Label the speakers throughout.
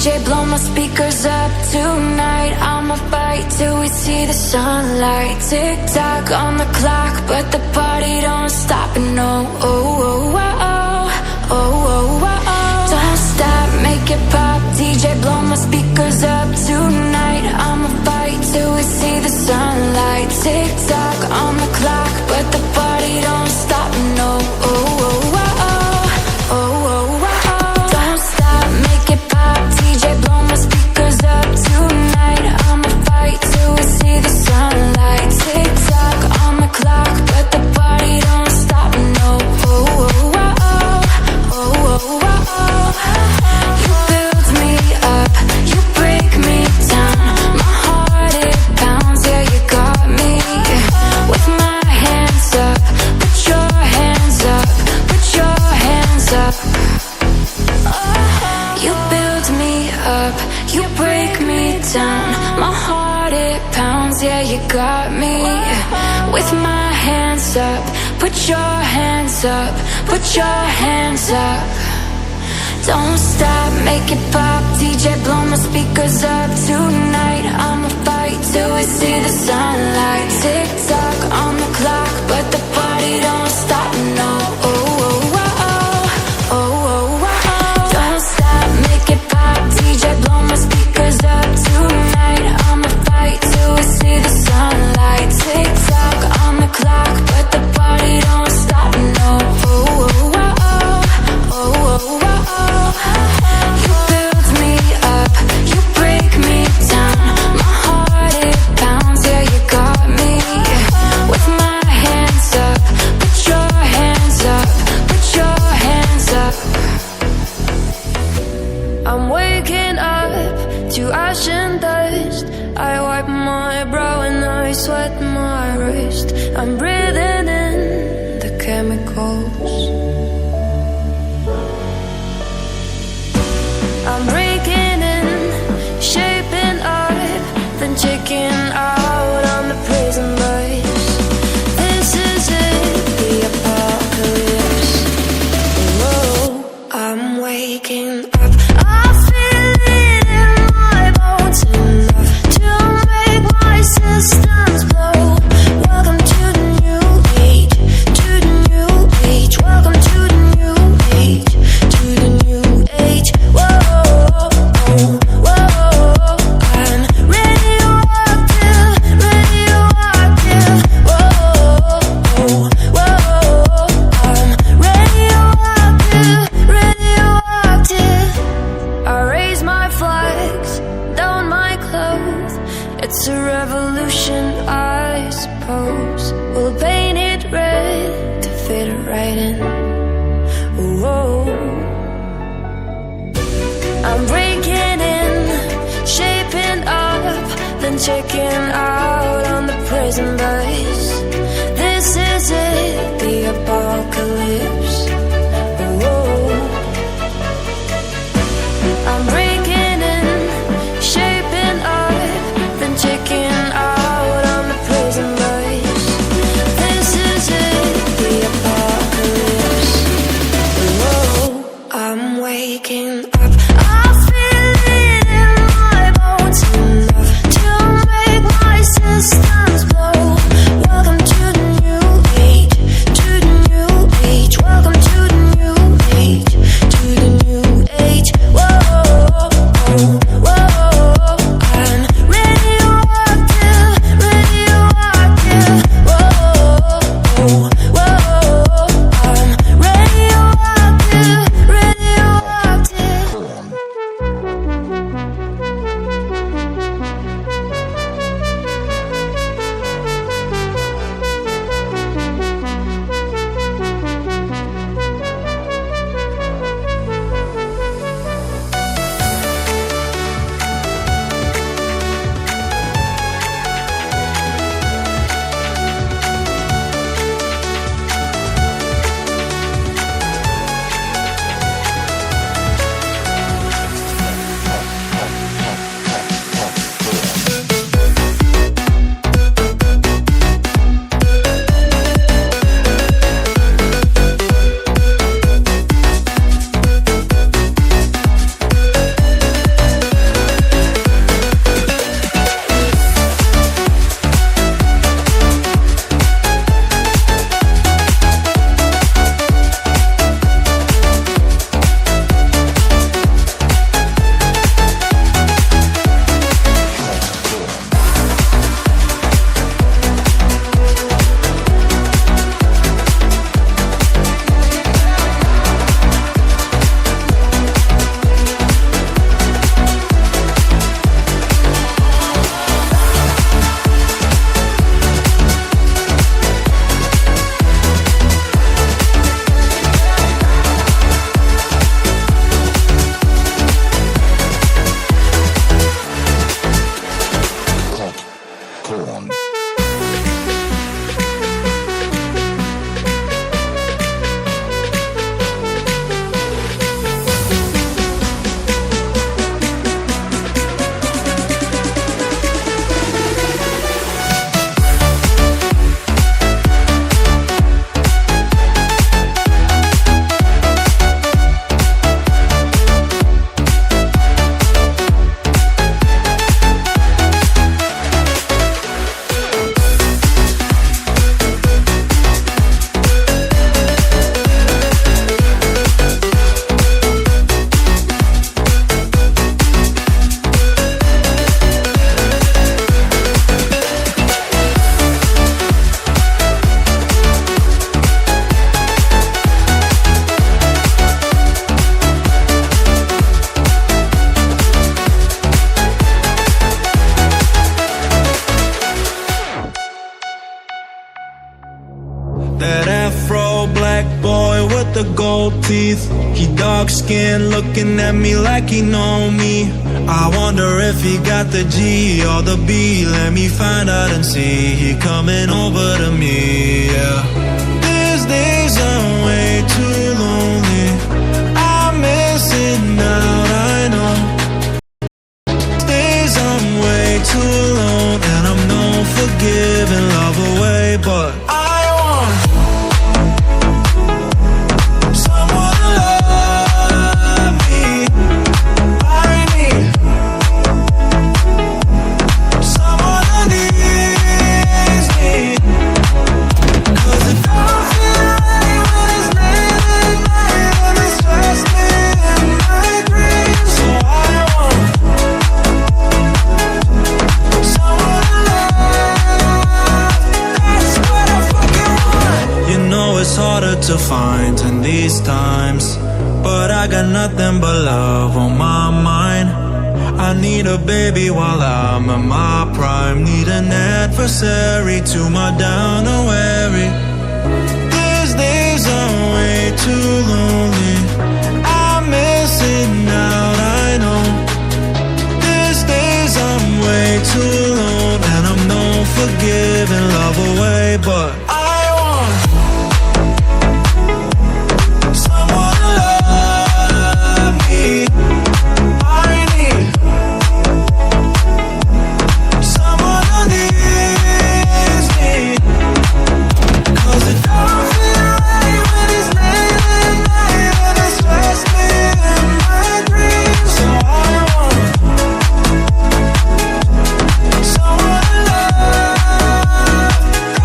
Speaker 1: DJ, blow my speakers up tonight. I'ma fight till we see the sunlight. Tick tock on the clock, but the party don't stop. No, oh, oh, oh, oh, oh, oh, oh. Don't stop, make it pop. DJ, blow my speakers up tonight. I'ma fight till we see the sunlight. Tick tock on the clock, but the party don't stop. No, oh, oh, oh, oh, oh, oh, oh. Don't stop, make it pop. DJ, blow my speakers up tonight. I'ma fight till we see the sunlight. Tick tock on the clock, but the party don't stop. No, oh, oh, oh, oh, oh, oh, oh. You build me up, you break me down. My heart it pounds, yeah, you got me. With my hands up, put your hands up, put your hands up. You build me up, you break me down. My heart it pounds, yeah, you got me. With my hands up, put your hands up, put your hands up. Don't stop, make it pop. DJ, blow my speakers up tonight. I'ma fight till we see the sunlight. Tick tock on the clock, but the party don't stop. No, oh, oh, oh, oh, oh, oh, oh. Don't stop, make it pop. DJ, blow my speakers up tonight. I'ma fight till we see the sunlight. Tick tock on the clock, but the party don't stop. No, oh, oh, oh, oh, oh, oh, oh. You build me up, you break me down. My heart it pounds, yeah, you got me. With my hands up, put your hands up, put your hands up.
Speaker 2: I'm waking up to ash and dust. I wipe my brow and I sweat my wrist. I'm breathing in the chemicals. I'm breaking in, shaping up, then checking out on the prison bus. This is it, the apocalypse. Whoa, I'm waking up. I feel it in my bones enough to make my systems blow. Welcome to the new age, to the new age. Welcome to the new age, to the new age. Whoa. It's a revolution, I suppose. We'll paint it red to fit it right in. Whoa. I'm breaking in, shaping up, then checking out on the prison bus. This is it, the apocalypse. Whoa. I'm breaking in, shaping up, then checking out on the prison bus. This is it, the apocalypse. Whoa, I'm waking up. I feel it in my bones enough to make my systems blow.
Speaker 3: teeth. He dark skinned, looking at me like he know me. I wonder if he got the G or the B. Let me find out and see. He coming over to me, yeah. These days I'm way too lonely. I'm missing out, I know. These days I'm way too alone, and I'm known for giving love away, but I want someone to love me. I need someone who needs me. 'Cause it don't feel right when it's late at night and it's just me in my dreams. So I want someone to love. That's what I fucking want. You know it's harder to find in these times, but I got nothing but love on my mind. I need a baby while I'm in my prime. Need an adversary to my down and weary. These days I'm way too lonely. I'm missing out, I know. These days I'm way too alone, and I'm known for giving love away, but I want someone to love me. I need someone who needs me. 'Cause it don't feel right when it's late at night and it's just me in my dreams. So I want someone to love.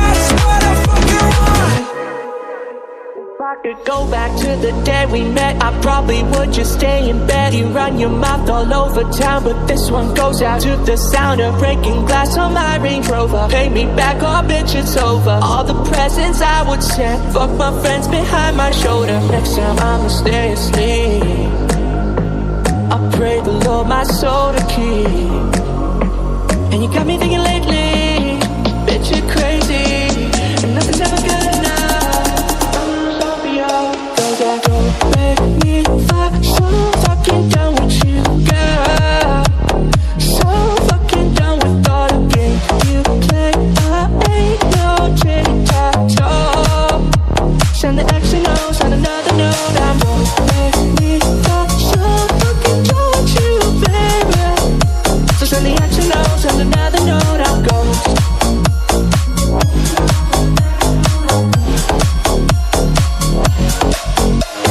Speaker 3: That's what I fucking want.
Speaker 4: If I could go back to the day we met, I probably would just stay in bed. You run your mouth all over town, but this one goes out to the sound of breaking glass on my Range Rover. Pay me back, oh bitch, it's over. All the presents I would send, fuck my friends behind my shoulder. Next time I'ma stay asleep. I pray the Lord my soul to keep. And you got me thinking lately, bitch, you're crazy, and nothing's ever good enough. Don't be all, cause I don't make me fuck. So fucking done with you, girl. So fucking done with all the games you play. I ain't no tic-tac-toe. Send the X and O, send another note. I don't make me fuck. So fucking done with you, baby. So send the X and O, send another note. I'll go.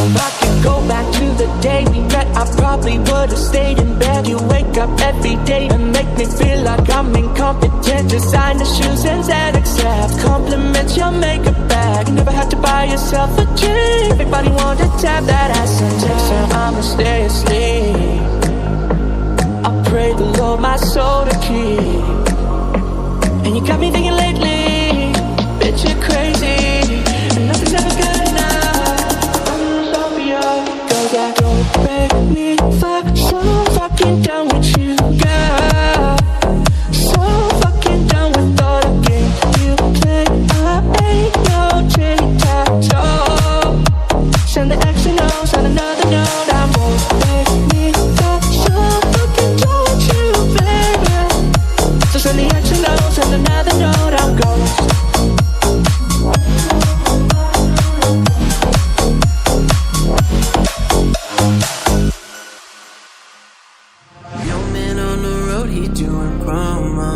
Speaker 4: If I could go back to the day we met, I probably would have stayed in bed. You wake up every day and make me feel like I'm incompetent. Design the shoes and then accept compliments, your makeup bag. You never had to buy yourself a drink. Everybody wanted to tap that ass and text her I'ma stay asleep. I pray the Lord my soul to keep. And you got me thinking lately, bitch, you're crazy, and nothing's ever good enough. Don't be all, cause I don't make me fuck. So fucking done with you, girl. So fucking done with all the games you play. I ain't no tic-tac-toe. Send the X and O, send another note. I won't make me fuck. So fucking done with you, baby. So send the X and O, send another note. I'm ghost.
Speaker 5: Young man on the road, he doing promo.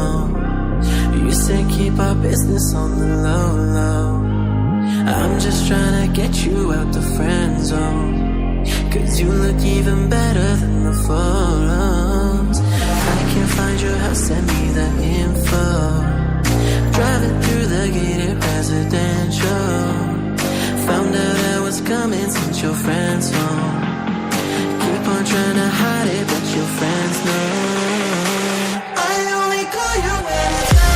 Speaker 5: You said keep our business on the low, low. I'm just trying to get you out the friend zone, 'cause you look even better than the photos. I can't find your house, send me the info. Driving through the gated residential, found out I was coming since your friend's home. Keep on trying to hide